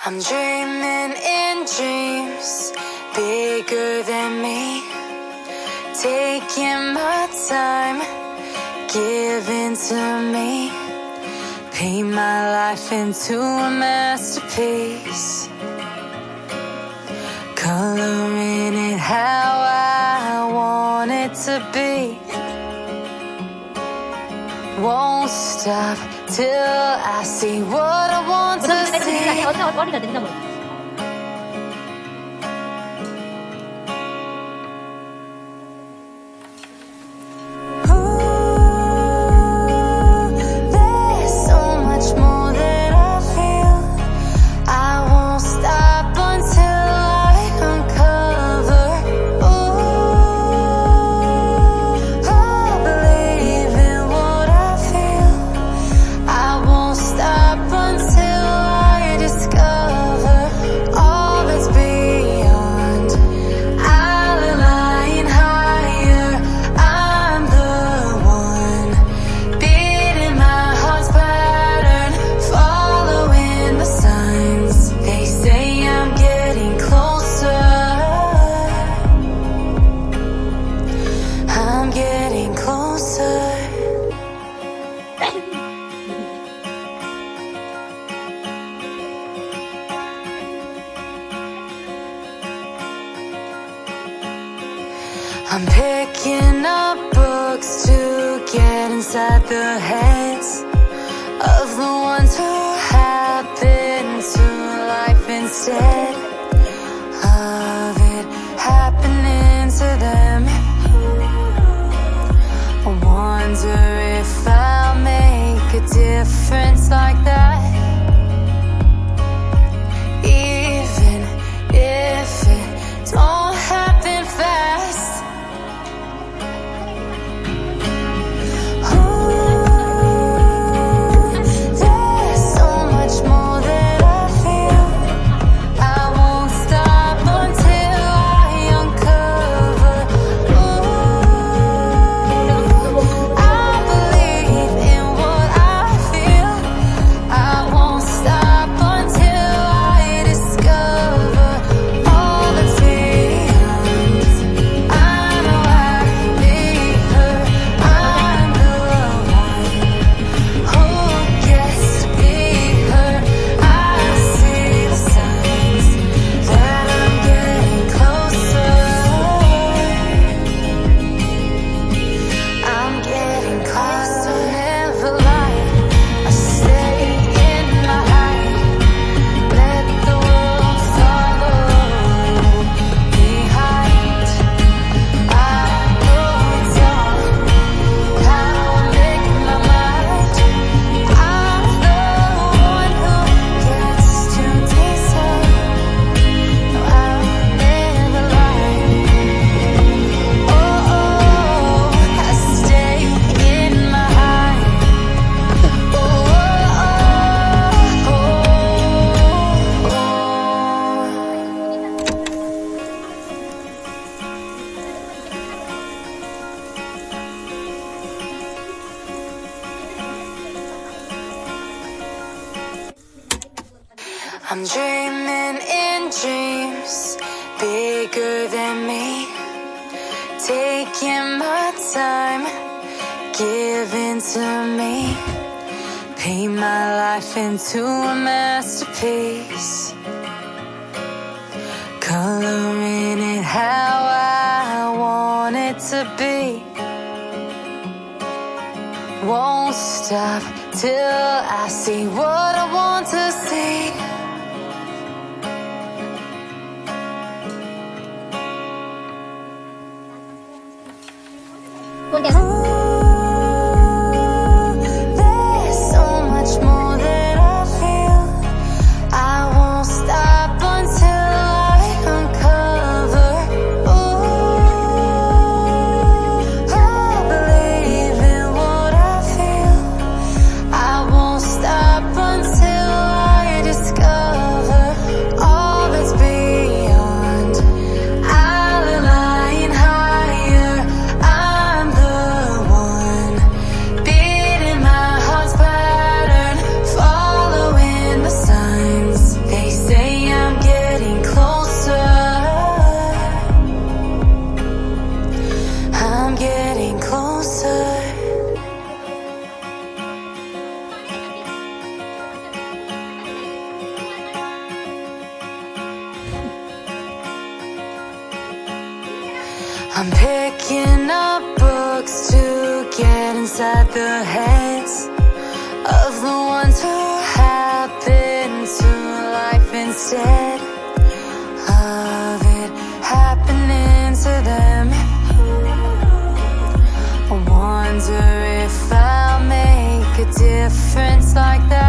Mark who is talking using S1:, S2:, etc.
S1: I'm dreaming in dreams bigger than me, taking my time, giving to me, paint my life into a masterpiece, coloring it how I want it to be. Won't stop till I see what I want to see.
S2: 머리가 된다 뭐. I'm picking up books to get inside the heads of the ones who happen to life instead of it happening to them. I wonder if I'll make a difference like that, even if it don't happen fast. I'm dreaming in dreams bigger than me, taking my time, giving to me, paint my life into a masterpiece, coloring it how I want it to be. Won't stop till I see what I want to see. There's so much more that I feel. I won't stop until I uncover. I believe in what I feel. I won't stop until I
S1: I'm picking up books to get inside the heads of the ones who happen to life instead of it happening to them. I wonder if I'll make a difference like that.